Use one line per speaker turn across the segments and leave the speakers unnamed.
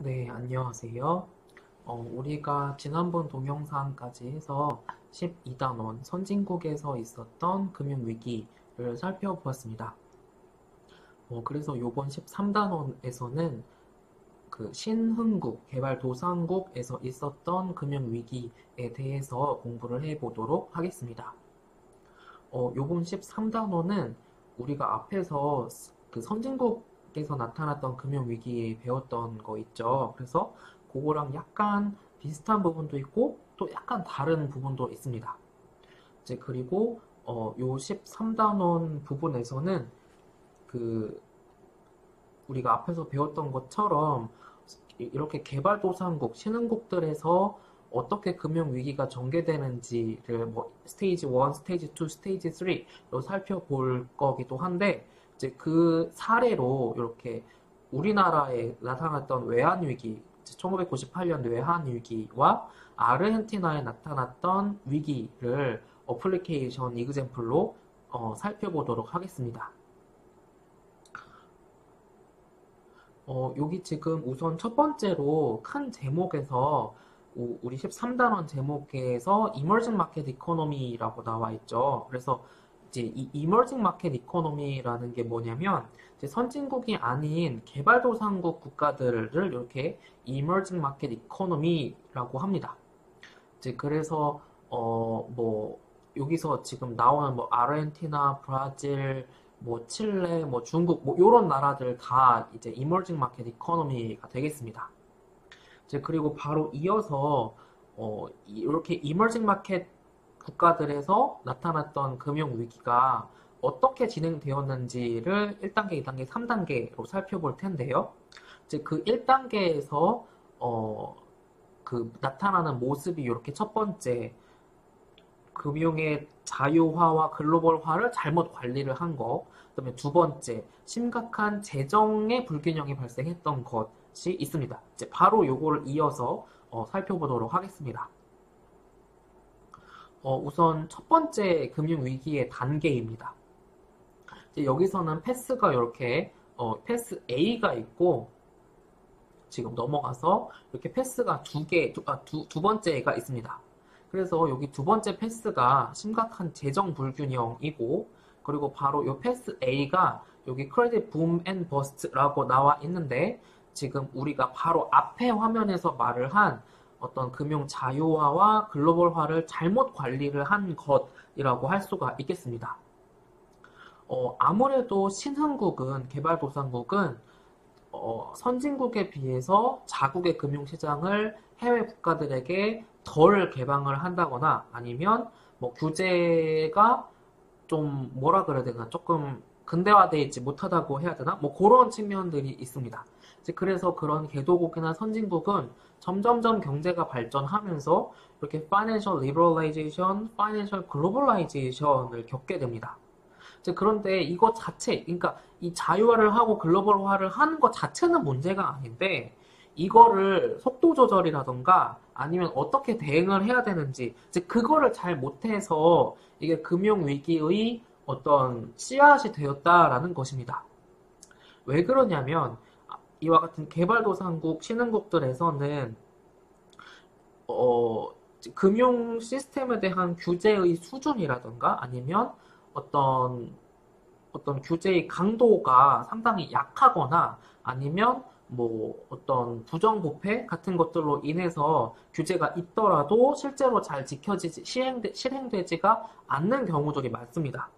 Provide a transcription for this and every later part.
네, 안녕하세요. 우리가 지난번 동영상까지 해서 12단원 선진국에서 있었던 금융위기를 살펴보았습니다. 그래서 이번 13단원에서는 그 신흥국, 개발도상국에서 있었던 금융위기에 대해서 공부를 해보도록 하겠습니다. 요번 13단원은 우리가 앞에서 그 선진국에서 나타났던 금융위기에 배웠던 거 있죠. 그래서 그거랑 약간 비슷한 부분도 있고 또 약간 다른 부분도 있습니다. 이제 그리고 요 13단원 부분에서는 그 우리가 앞에서 배웠던 것처럼 이렇게 개발도상국, 신흥국들에서 어떻게 금융위기가 전개되는지를 뭐 스테이지 1, 스테이지 2, 스테이지 3로 살펴볼 거기도 한데 이제 그 사례로 이렇게 우리나라에 나타났던 외환위기, 1998년 외환위기와 아르헨티나에 나타났던 위기를 어플리케이션 이그젬플로 살펴보도록 하겠습니다. 여기 지금 우선 첫 번째로 큰 제목에서 우리 13단원 제목에서 Emerging Market Economy라고 나와 있죠. 그래서 이제 이 Emerging Market Economy라는 게 뭐냐면 이제 선진국이 아닌 개발도상국 국가들을 이렇게 Emerging Market Economy라고 합니다. 이제 그래서 뭐 여기서 지금 나오는 뭐 아르헨티나, 브라질, 뭐 칠레, 뭐 중국, 뭐 요런 나라들 다 이제 이머징 마켓 이코노미가 되겠습니다. 이제 그리고 바로 이어서 이렇게 이머징 마켓 국가들에서 나타났던 금융 위기가 어떻게 진행되었는지를 1단계, 2단계, 3단계로 살펴볼 텐데요. 이제 그 1단계에서 그 나타나는 모습이 이렇게 첫 번째 금융의 자유화와 글로벌화를 잘못 관리를 한 것. 그다음에 두 번째, 심각한 재정의 불균형이 발생했던 것이 있습니다. 이제 바로 요거를 이어서 살펴보도록 하겠습니다. 우선 첫 번째 금융위기의 단계입니다. 이제 여기서는 패스가 이렇게 패스 A가 있고 지금 넘어가서 이렇게 패스가 두 번째가 있습니다. 그래서 여기 두 번째 패스가 심각한 재정 불균형이고, 그리고 바로 이 패스 A가 여기 크레딧 붐 앤 버스트라고 나와 있는데, 지금 우리가 바로 앞에 화면에서 말을 한 어떤 금융 자유화와 글로벌화를 잘못 관리를 한 것이라고 할 수가 있겠습니다. 아무래도 신흥국은, 개발도상국은 선진국에 비해서 자국의 금융시장을 해외 국가들에게 덜 개방을 한다거나 아니면 뭐 규제가 좀 뭐라 그래야 되나 조금 근대화되어 있지 못하다고 해야 되나 뭐 그런 측면들이 있습니다. 이제 그래서 그런 개도국이나 선진국은 점점점 경제가 발전하면서 이렇게 financial liberalization, financial globalization을 겪게 됩니다. 이제 그런데 이것 자체, 그러니까 이 자유화를 하고 글로벌화를 하는 것 자체는 문제가 아닌데, 이거를 속도 조절이라던가 아니면 어떻게 대응을 해야 되는지, 이제 그거를 잘 못해서 이게 금융위기의 어떤 씨앗이 되었다라는 것입니다. 왜 그러냐면, 이와 같은 개발도상국, 신흥국들에서는, 어, 금융 시스템에 대한 규제의 수준이라던가 아니면 어떤 규제의 강도가 상당히 약하거나 아니면 뭐 어떤 부정부패 같은 것들로 인해서 규제가 있더라도 실제로 잘 지켜지지 실행되지가 않는 경우들이 많습니다.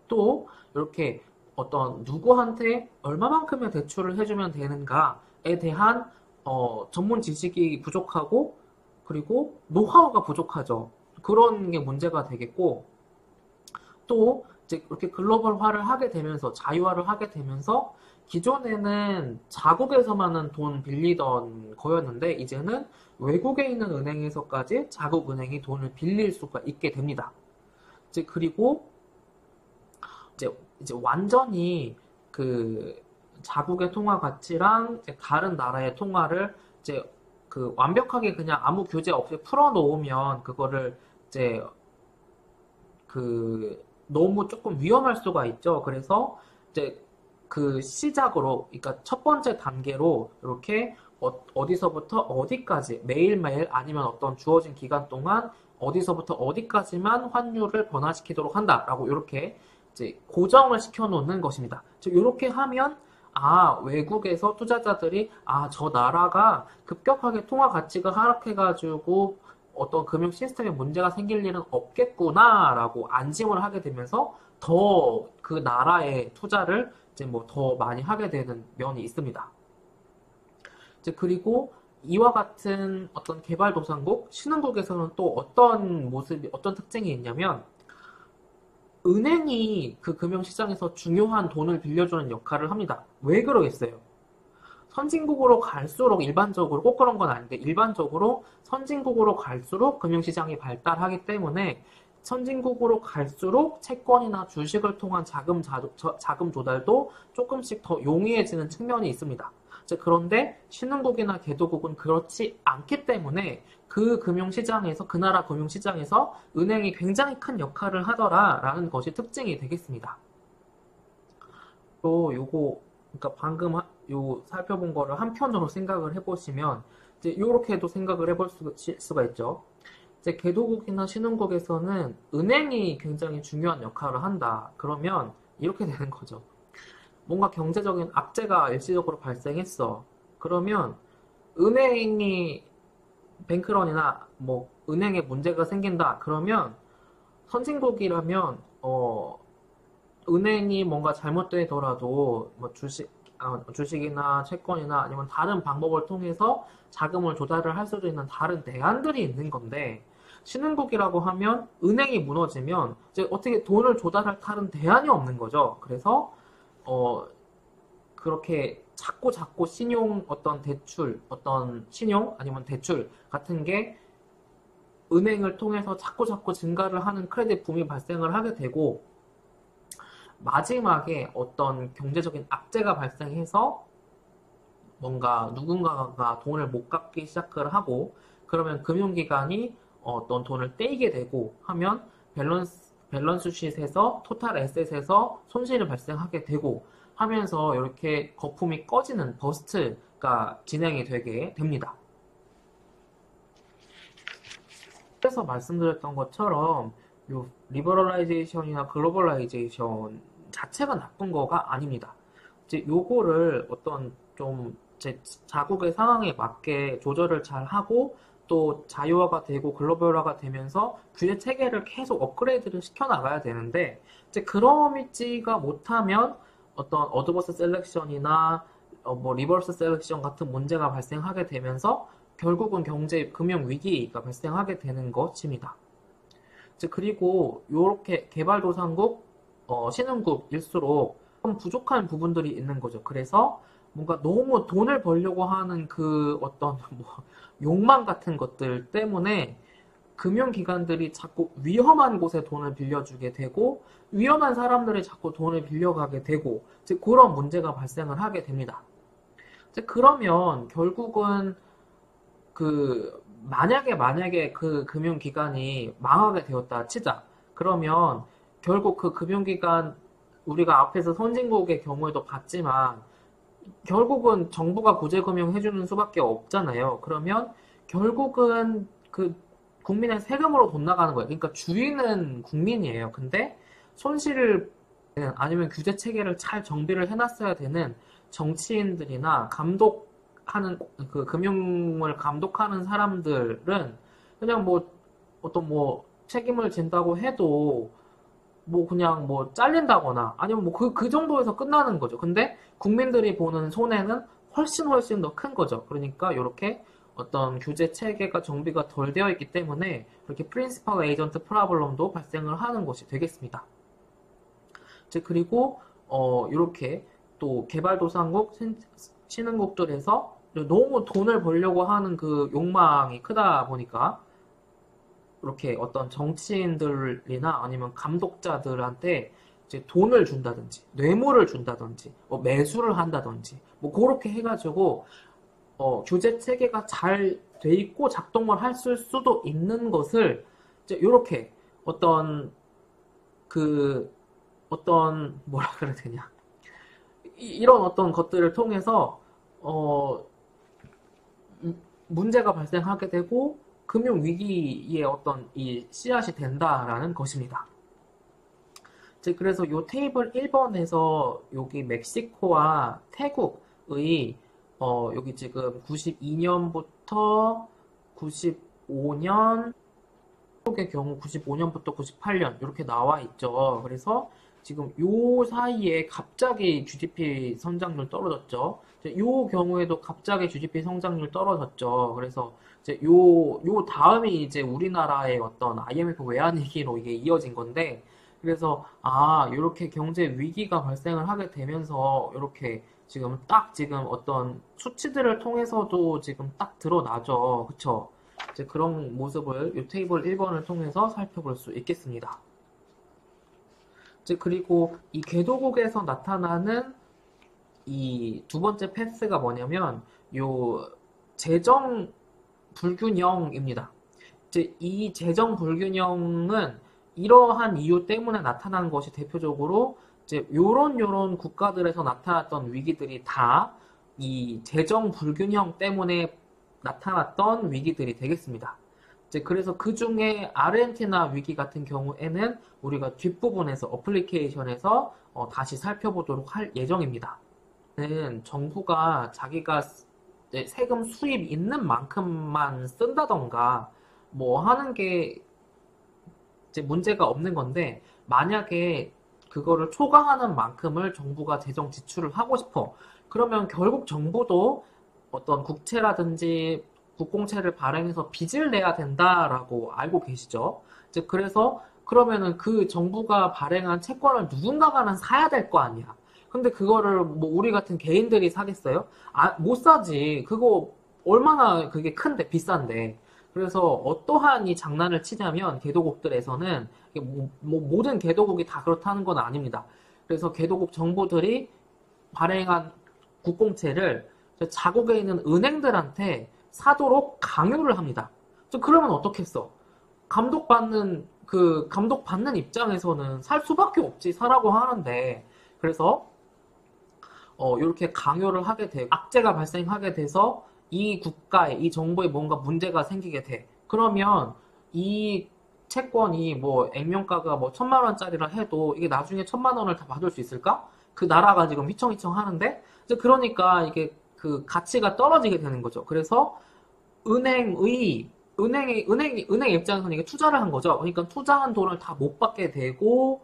또 이렇게 어떤 누구한테 얼마만큼의 대출을 해주면 되는가에 대한 전문 지식이 부족하고 그리고 노하우가 부족하죠. 그런 게 문제가 되겠고 또 이제 그렇게 글로벌화를 하게 되면서 자유화를 하게 되면서 기존에는 자국에서만은 돈 빌리던 거였는데 이제는 외국에 있는 은행에서까지 자국 은행이 돈을 빌릴 수가 있게 됩니다. 이제 그리고 이제 완전히 그 자국의 통화 가치랑 이제 다른 나라의 통화를 이제 그 완벽하게 그냥 아무 규제 없이 풀어놓으면 그거를 이제 그 너무 조금 위험할 수가 있죠. 그래서 이제 그 시작으로, 그러니까 첫 번째 단계로 이렇게 어디서부터 어디까지 매일매일 아니면 어떤 주어진 기간 동안 어디서부터 어디까지만 환율을 변화시키도록 한다라고 이렇게 이제 고정을 시켜 놓는 것입니다. 즉 이렇게 하면 외국에서 투자자들이 저 나라가 급격하게 통화 가치가 하락해가지고 어떤 금융 시스템에 문제가 생길 일은 없겠구나라고 안심을 하게 되면서 더 그 나라의 투자를 이제 뭐 더 많이 하게 되는 면이 있습니다. 이제 그리고 이와 같은 어떤 개발도상국, 신흥국에서는 또 어떤 특징이 있냐면, 은행이 그 금융시장에서 중요한 돈을 빌려주는 역할을 합니다. 왜 그러겠어요? 선진국으로 갈수록 일반적으로, 꼭 그런 건 아닌데, 일반적으로 선진국으로 갈수록 금융시장이 발달하기 때문에 선진국으로 갈수록 채권이나 주식을 통한 자금 조달도 조금씩 더 용이해지는 측면이 있습니다. 그런데 신흥국이나 개도국은 그렇지 않기 때문에 그 나라 금융시장에서 은행이 굉장히 큰 역할을 하더라라는 것이 특징이 되겠습니다. 또 그러니까 방금 살펴본 거를 한편으로 생각을 해보시면 이제 이렇게도 생각을 해볼 수가 있죠. 이제 개도국이나 신흥국에서는 은행이 굉장히 중요한 역할을 한다. 그러면 이렇게 되는 거죠. 뭔가 경제적인 악재가 일시적으로 발생했어. 그러면 은행이 뱅크런이나 뭐 은행에 문제가 생긴다. 그러면 선진국이라면 은행이 뭔가 잘못되더라도 뭐 주식이나 채권이나 아니면 다른 방법을 통해서 자금을 조달을 할 수도 있는 다른 대안들이 있는 건데 신흥국이라고 하면 은행이 무너지면 이제 어떻게 돈을 조달할 다른 대안이 없는 거죠. 그래서 그렇게 자꾸 신용 아니면 대출 같은 게 은행을 통해서 자꾸 증가를 하는 크레딧 붐이 발생을 하게 되고 마지막에 어떤 경제적인 악재가 발생해서 뭔가 누군가가 돈을 못 갚기 시작을 하고 그러면 금융기관이 어떤 돈을 떼이게 되고 하면 밸런스 쉿에서 토탈 에셋에서 손실이 발생하게 되고 하면서 이렇게 거품이 꺼지는 버스트가 진행이 되게 됩니다. 그래서 말씀드렸던 것처럼 요 리버럴라이제이션이나 글로벌라이제이션 자체가 나쁜 거가 아닙니다. 이제 요거를 어떤 좀 자국의 상황에 맞게 조절을 잘 하고 또 자유화가 되고 글로벌화가 되면서 규제 체계를 계속 업그레이드를 시켜 나가야 되는데 이제 그러지가 못하면 어떤 어드버스 셀렉션이나 뭐 리버스 셀렉션 같은 문제가 발생하게 되면서 결국은 금융 위기가 발생하게 되는 것입니다. 그리고 이렇게 개발도상국, 신흥국일수록 좀 부족한 부분들이 있는 거죠. 그래서 뭔가 너무 돈을 벌려고 하는 그 어떤 욕망 같은 것들 때문에 금융기관들이 자꾸 위험한 곳에 돈을 빌려주게 되고 위험한 사람들이 자꾸 돈을 빌려가게 되고 그런 문제가 발생을 하게 됩니다. 그러면 결국은 만약에 그 금융기관이 망하게 되었다 치자. 그러면 결국 그 금융기관 우리가 앞에서 선진국의 경우에도 봤지만 결국은 정부가 구제금융 해주는 수밖에 없잖아요. 그러면 결국은 그 국민의 세금으로 돈 나가는 거예요. 그러니까 주인은 국민이에요. 근데 손실을 아니면 규제 체계를 잘 정비를 해놨어야 되는 정치인들이나 그 금융을 감독하는 사람들은 그냥 책임을 진다고 해도 그냥 잘린다거나 아니면 그 정도에서 끝나는 거죠. 근데 국민들이 보는 손해는 훨씬 더 큰 거죠. 그러니까 이렇게 어떤 규제 체계가 정비가 덜 되어 있기 때문에 이렇게 프린시펄 에이전트 프로블럼도 발생을 하는 것이 되겠습니다. 그리고 이렇게 또 개발도상국, 신흥국들에서 너무 돈을 벌려고 하는 그 욕망이 크다 보니까 이렇게 어떤 정치인들이나 아니면 감독자들한테 이제 돈을 준다든지 뇌물을 준다든지 매수를 한다든지 그렇게 해가지고 규제 체계가 잘 돼 있고 작동을 할 수도 있는 것을 이제 이렇게 뭐라 그래야 되냐 이런 어떤 것들을 통해서 문제가 발생하게 되고 금융 위기의 어떤 이 씨앗이 된다라는 것입니다. 그래서 요 테이블 1번에서 여기 멕시코와 태국의 여기 지금 92년부터 95년 한국의 경우 95년부터 98년 이렇게 나와 있죠. 그래서 지금 요 사이에 갑자기 GDP 성장률 떨어졌죠. 요 경우에도 갑자기 GDP 성장률 떨어졌죠. 그래서 이제 요 다음이 이제 우리나라의 어떤 IMF 외환위기로 이게 이어진 건데, 그래서 이렇게 경제 위기가 발생을 하게 되면서 이렇게 지금 어떤 수치들을 통해서도 지금 딱 드러나죠. 그쵸? 이제 그런 모습을 이 테이블 1번을 통해서 살펴볼 수 있겠습니다. 그리고 이 궤도국에서 나타나는 이 두 번째 패스가 뭐냐면 요 재정 불균형입니다. 이 재정 불균형은 이러한 이유 때문에 나타난 것이 대표적으로 요런 국가들에서 나타났던 위기들이 다 이 재정 불균형 때문에 나타났던 위기들이 되겠습니다. 그래서 그 중에 아르헨티나 위기 같은 경우에는 우리가 뒷부분에서 어플리케이션에서 다시 살펴보도록 할 예정입니다. 정부가 자기가 세금 수입 있는 만큼만 쓴다던가 뭐 하는 게 이제 문제가 없는 건데, 만약에 그거를 초과하는 만큼을 정부가 재정 지출을 하고 싶어. 그러면 결국 정부도 어떤 국채라든지 국공채를 발행해서 빚을 내야 된다라고 알고 계시죠? 그래서 그러면은 그 정부가 발행한 채권을 누군가가는 사야 될 거 아니야. 근데 그거를 뭐 우리 같은 개인들이 사겠어요? 못 사지. 그거 얼마나 그게 큰데, 비싼데. 그래서 어떠한 이 장난을 치냐면 개도국들에서는 모든 개도국이 다 그렇다는 건 아닙니다. 그래서 개도국 정부들이 발행한 국공채를 자국에 있는 은행들한테 사도록 강요를 합니다. 그러면 어떻겠어? 감독받는 입장에서는 살 수밖에 없지, 사라고 하는데. 그래서 이렇게 강요를 하게 되고 악재가 발생하게 돼서 이 국가에, 이 정부에 뭔가 문제가 생기게 돼. 그러면 이 채권이 뭐 액면가가 뭐 1,000만 원짜리라 해도 이게 나중에 1,000만 원을 다 받을 수 있을까? 그 나라가 지금 휘청휘청 하는데, 그러니까 이게 그 가치가 떨어지게 되는 거죠. 그래서 은행 입장에서는 이게 투자를 한 거죠. 그러니까 투자한 돈을 다 못 받게 되고,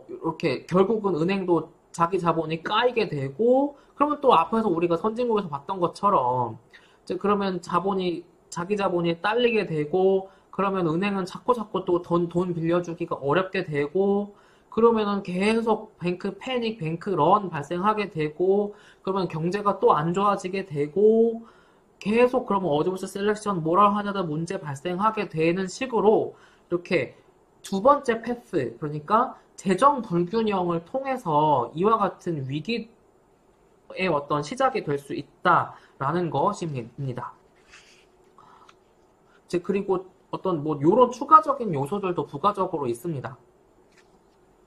이렇게 결국은 은행도 자기 자본이 까이게 되고, 그러면 또 앞에서 우리가 선진국에서 봤던 것처럼, 그러면 자기 자본이 딸리게 되고, 그러면 은행은 자꾸 또 돈 빌려주기가 어렵게 되고, 그러면은 계속 뱅크 패닉, 뱅크 런 발생하게 되고, 그러면 경제가 또 안 좋아지게 되고, 계속 그러면 어드버스 셀렉션 뭐라 하냐다 문제 발생하게 되는 식으로 이렇게 두 번째 패스, 그러니까 재정 불균형을 통해서 이와 같은 위기의 어떤 시작이 될 수 있다라는 것입니다. 그리고 어떤 뭐 요런 추가적인 요소들도 부가적으로 있습니다.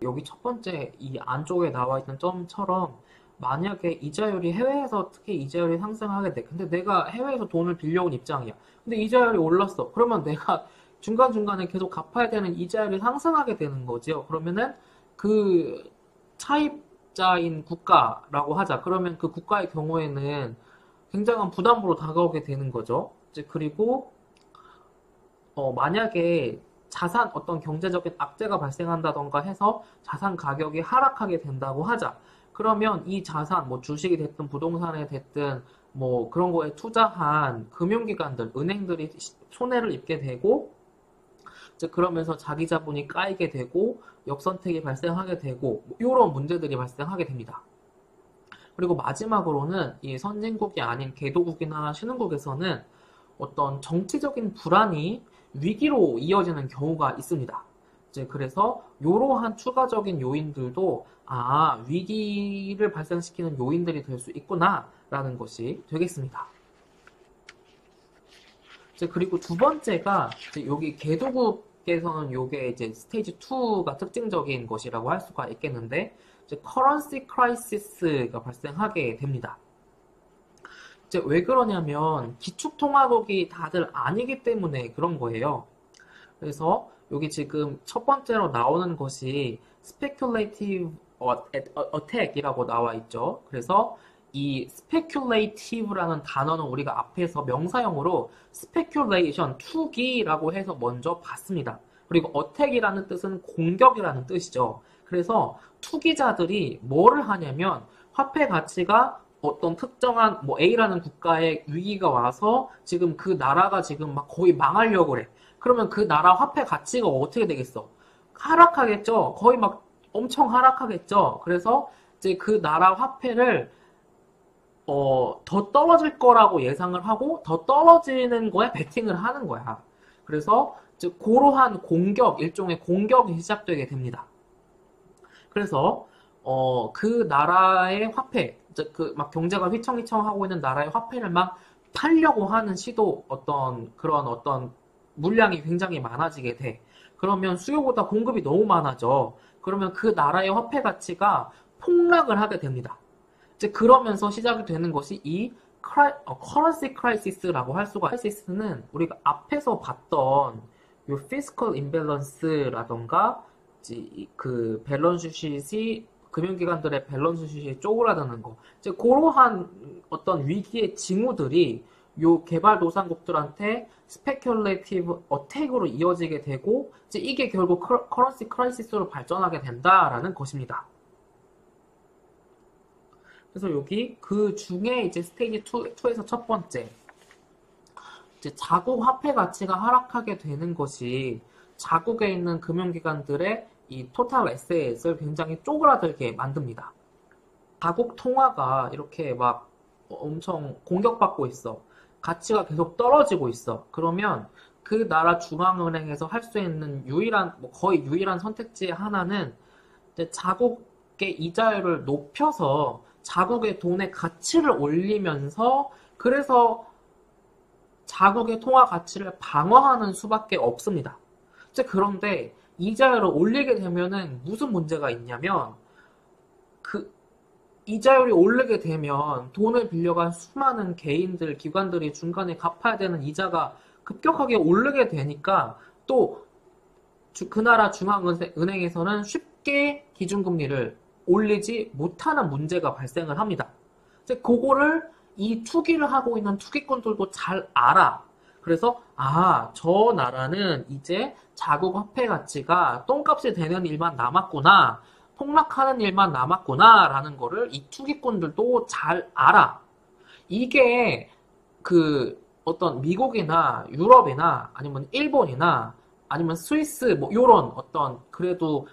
여기 첫 번째 이 안쪽에 나와 있는 점처럼 만약에 이자율이 해외에서 특히 이자율이 상승하게 돼. 근데 내가 해외에서 돈을 빌려온 입장이야. 근데 이자율이 올랐어. 그러면 내가 중간중간에 계속 갚아야 되는 이자율이 상승하게 되는 거죠. 그러면은 그 차입자인 국가라고 하자. 그러면 그 국가의 경우에는 굉장한 부담으로 다가오게 되는 거죠. 그리고 만약에 어떤 경제적인 악재가 발생한다던가 해서 자산 가격이 하락하게 된다고 하자. 그러면 이 자산, 뭐 주식이 됐든 부동산에 됐든 뭐 그런 거에 투자한 금융기관들, 은행들이 손해를 입게 되고, 그러면서 자기 자본이 까이게 되고, 역선택이 발생하게 되고, 이런 문제들이 발생하게 됩니다. 그리고 마지막으로는 이 선진국이 아닌 개도국이나 신흥국에서는 어떤 정치적인 불안이 위기로 이어지는 경우가 있습니다. 그래서 이러한 추가적인 요인들도 위기를 발생시키는 요인들이 될 수 있구나라는 것이 되겠습니다. 그리고 두 번째가 여기 개도국에서는 이게 이제 스테이지 2가 특징적인 것이라고 할 수가 있겠는데, 커런시 크라이시스가 발생하게 됩니다. 이제 왜 그러냐면 기축통화국이 다들 아니기 때문에 그런 거예요. 그래서 여기 지금 첫 번째로 나오는 것이 speculative attack이라고 나와 있죠. 그래서 이 speculative라는 단어는 우리가 앞에서 명사형으로 speculation, 투기라고 해서 먼저 봤습니다. 그리고 attack이라는 뜻은 공격이라는 뜻이죠. 그래서 투기자들이 뭐를 하냐면 화폐 가치가 어떤 특정한 뭐 A라는 국가에 위기가 와서 지금 그 나라가 지금 막 거의 망하려고 그래. 그러면 그 나라 화폐 가치가 어떻게 되겠어? 하락하겠죠? 거의 막 엄청 하락하겠죠? 그래서 이제 그 나라 화폐를 더 떨어질 거라고 예상을 하고 더 떨어지는 거에 베팅을 하는 거야. 그래서 즉 고러한 공격, 일종의 공격이 시작되게 됩니다. 그래서 그 나라의 화폐, 즉 그 막 경제가 휘청휘청하고 있는 나라의 화폐를 막 팔려고 하는 시도 그런 어떤 물량이 굉장히 많아지게 돼. 그러면 수요보다 공급이 너무 많아져. 그러면 그 나라의 화폐 가치가 폭락을 하게 됩니다. 이제 그러면서 시작이 되는 것이 이 currency crisis라고 할 수가 crisis는 우리가 앞에서 봤던 요 fiscal imbalance라던가 그 밸런스 쉿이 금융기관들의 밸런스 쉿이 쪼그라드는 거. 이제 그러한 어떤 위기의 징후들이 요 개발도상국들한테 스페큘레이티브 어택으로 이어지게 되고 이제 이게 결국 커런시 크라이시스로 발전하게 된다라는 것입니다. 그래서 여기 그 중에 이제 스테이지 2에서 첫 번째 이제 자국 화폐 가치가 하락하게 되는 것이 자국에 있는 금융기관들의 이 토탈 에셋을 굉장히 쪼그라들게 만듭니다. 자국 통화가 이렇게 막 엄청 공격받고 있어. 가치가 계속 떨어지고 있어. 그러면 그 나라 중앙은행에서 할 수 있는 거의 유일한 선택지의 하나는 자국의 이자율을 높여서 자국의 돈의 가치를 올리면서 그래서 자국의 통화 가치를 방어하는 수밖에 없습니다. 그런데 이자율을 올리게 되면은 무슨 문제가 있냐면 그 이자율이 오르게 되면 돈을 빌려간 수많은 개인들, 기관들이 중간에 갚아야 되는 이자가 급격하게 오르게 되니까 또 그 나라 중앙은행에서는 쉽게 기준금리를 올리지 못하는 문제가 발생을 합니다. 그거를 이 투기를 하고 있는 투기꾼들도 잘 알아. 그래서 저 나라는 이제 자국 화폐 가치가 똥값이 되는 일만 남았구나. 폭락하는 일만 남았구나 라는 거를 이 투기꾼들도 잘 알아. 이게 그 어떤 미국이나 유럽이나 아니면 일본이나 아니면 스위스 뭐 요런 어떤 그래도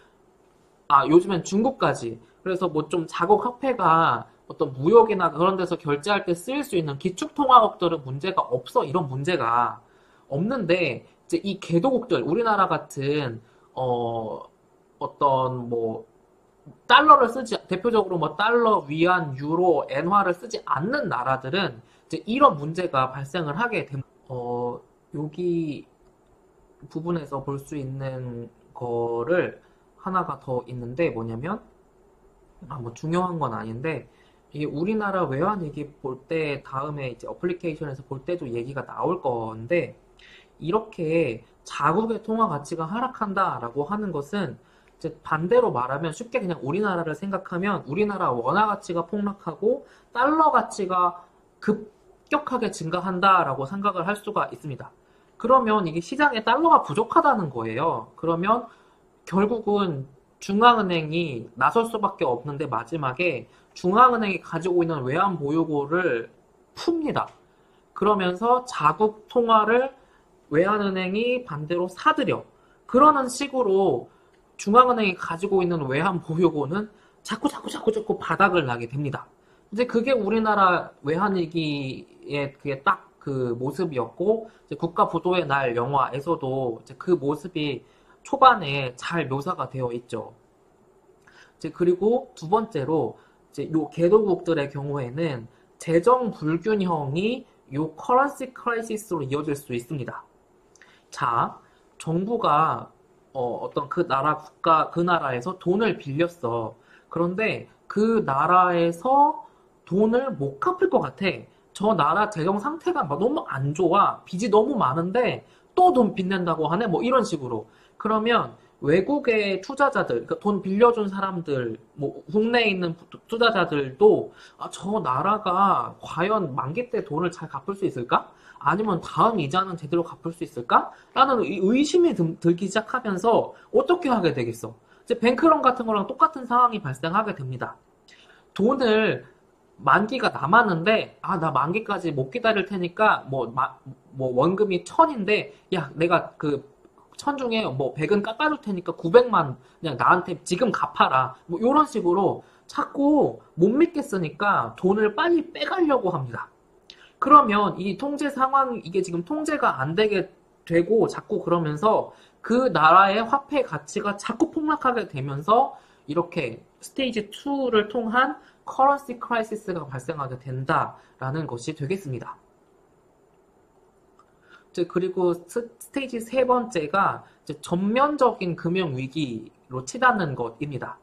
요즘엔 중국까지 그래서 뭐 좀 자국 화폐가 어떤 무역이나 그런 데서 결제할 때 쓰일 수 있는 기축통화국들은 문제가 없어. 이런 문제가 없는데 이제 이 개도국들 우리나라 같은 어떤 뭐 달러를 쓰지 대표적으로 뭐 달러, 위안, 유로, 엔화를 쓰지 않는 나라들은 이제 이런 문제가 발생을 하게 됩니다. 여기 부분에서 볼 수 있는 거를 하나가 더 있는데 뭐냐면 뭐 중요한 건 아닌데 이게 우리나라 외환위기 볼 때 다음에 이제 어플리케이션에서 볼 때도 얘기가 나올 건데 이렇게 자국의 통화 가치가 하락한다라고 하는 것은 이제 반대로 말하면 쉽게 그냥 우리나라를 생각하면 우리나라 원화 가치가 폭락하고 달러 가치가 급격하게 증가한다라고 생각을 할 수가 있습니다. 그러면 이게 시장에 달러가 부족하다는 거예요. 그러면 결국은 중앙은행이 나설 수밖에 없는데 마지막에 중앙은행이 가지고 있는 외환 보유고를 풉니다. 그러면서 자국 통화를 외환은행이 반대로 사들여. 그러는 식으로 중앙은행이 가지고 있는 외환 보유고는 자꾸 바닥을 나게 됩니다. 이제 그게 우리나라 외환위기의 그게 딱 그 모습이었고 국가 부도의 날 영화에서도 이제 그 모습이 초반에 잘 묘사가 되어 있죠. 그리고 두 번째로 이제 요 개도국들의 경우에는 재정 불균형이 요 커런시 크라이시스로 이어질 수 있습니다. 자, 정부가 어떤 그 나라 국가 그 나라에서 돈을 빌렸어. 그런데 그 나라에서 돈을 못 갚을 것 같아. 저 나라 재정 상태가 막 너무 안 좋아. 빚이 너무 많은데 또 돈 빚낸다고 하네? 뭐 이런 식으로. 그러면 외국의 투자자들, 그러니까 돈 빌려준 사람들, 뭐 국내에 있는 투자자들도 아, 저 나라가 과연 만기 때 돈을 잘 갚을 수 있을까? 아니면 다음 이자는 제대로 갚을 수 있을까? 라는 의심이 들기 시작하면서 어떻게 하게 되겠어? 이제 뱅크런 같은 거랑 똑같은 상황이 발생하게 됩니다. 돈을 만기가 남았는데 아 나 만기까지 못 기다릴 테니까 뭐 원금이 1,000인데 야 내가 그 1,000 중에 뭐 100은 깎아줄 테니까 900만 그냥 나한테 지금 갚아라 뭐 이런 식으로 자꾸 못 믿겠으니까 돈을 빨리 빼가려고 합니다. 그러면 이 통제 상황 이게 지금 통제가 안 되게 되고 자꾸 그러면서 그 나라의 화폐 가치가 자꾸 폭락하게 되면서 이렇게 스테이지 2를 통한 커런시 크라이시스가 발생하게 된다라는 것이 되겠습니다. 그리고 스테이지 세 번째가 전면적인 금융 위기로 치닫는 것입니다.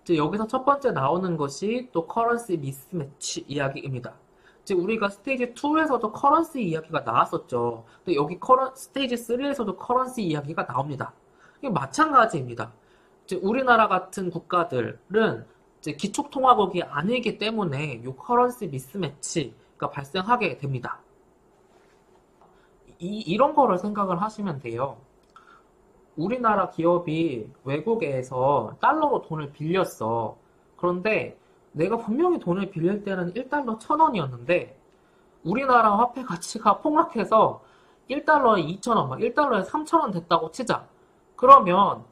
여기서 첫 번째 나오는 것이 또 커런시 미스매치 이야기입니다. 우리가 스테이지 2에서도 커런시 이야기가 나왔었죠. 근데 여기 스테이지 3에서도 커런시 이야기가 나옵니다. 이게 마찬가지입니다. 우리나라 같은 국가들은 기축통화국이 아니기 때문에 이 커런시 미스매치가 발생하게 됩니다. 이런 거를 생각을 하시면 돼요. 우리나라 기업이 외국에서 달러로 돈을 빌렸어. 그런데 내가 분명히 돈을 빌릴 때는 1달러 1,000원이었는데 우리나라 화폐 가치가 폭락해서 1달러에 2,000원, 막 1달러에 3,000원 됐다고 치자. 그러면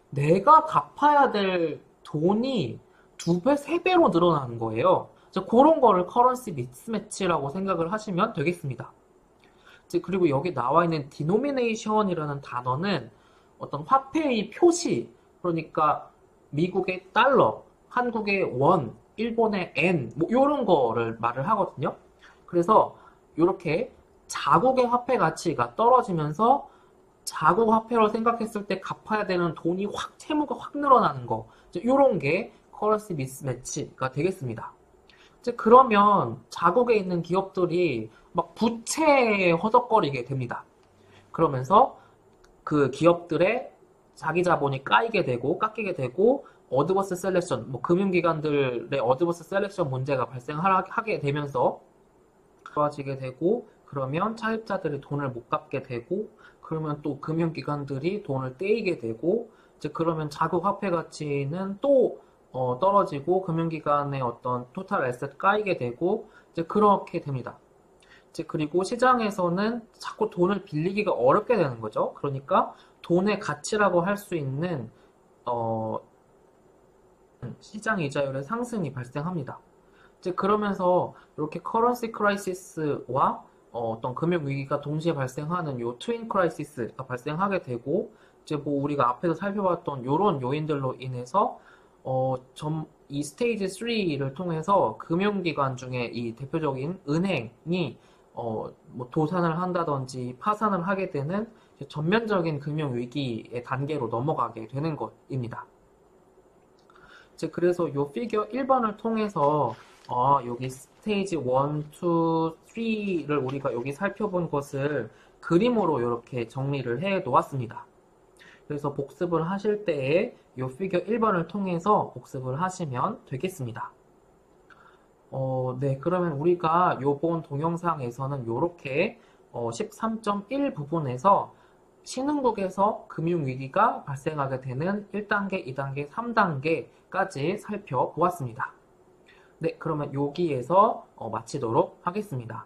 내가 갚아야 될 돈이 2배, 3배로 늘어나는 거예요. 그런 거를 커런시 미스매치라고 생각을 하시면 되겠습니다. 그리고 여기 나와 있는 denomination이라는 단어는 어떤 화폐의 표시, 그러니까 미국의 달러, 한국의 원, 일본의 엔, 뭐 이런 거를 말을 하거든요. 그래서 이렇게 자국의 화폐 가치가 떨어지면서 자국 화폐로 생각했을 때 갚아야 되는 돈이 채무가 확 늘어나는 거, 이런 게 커런시 미스매치가 되겠습니다. 그러면 자국에 있는 기업들이 막 부채에 허덕거리게 됩니다. 그러면서 그 기업들의 자기 자본이 깎이게 되고 어드버스 셀렉션, 뭐 금융기관들의 어드버스 셀렉션 문제가 발생하게 되면서 좋아지게 되고 그러면 차입자들이 돈을 못 갚게 되고 그러면 또 금융기관들이 돈을 떼이게 되고 이제 그러면 자국 화폐 가치는 또 떨어지고 금융기관의 어떤 토탈 에셋 까이게 되고 이제 그렇게 됩니다. 이제 그리고 시장에서는 자꾸 돈을 빌리기가 어렵게 되는 거죠. 그러니까 돈의 가치라고 할 수 있는 시장 이자율의 상승이 발생합니다. 이제 그러면서 이렇게 커런시 크라이시스와 어떤 금융 위기가 동시에 발생하는 요 트윈 크라이시스가 발생하게 되고 이제 뭐 우리가 앞에서 살펴봤던 요런 요인들로 인해서 이 스테이지 3를 통해서 금융기관 중에 이 대표적인 은행이 뭐 도산을 한다든지 파산을 하게 되는 전면적인 금융 위기의 단계로 넘어가게 되는 것입니다. 그래서 요 피겨 1번을 통해서 여기 스테이지 1, 2, 3를 우리가 여기 살펴본 것을 그림으로 이렇게 정리를 해 놓았습니다. 그래서 복습을 하실 때에 요 피겨 1번을 통해서 복습을 하시면 되겠습니다. 네, 그러면 우리가 요번 동영상에서는 요렇게 13.1 부분에서 신흥국에서 금융위기가 발생하게 되는 1단계, 2단계, 3단계까지 살펴보았습니다. 네, 그러면 여기에서 마치도록 하겠습니다.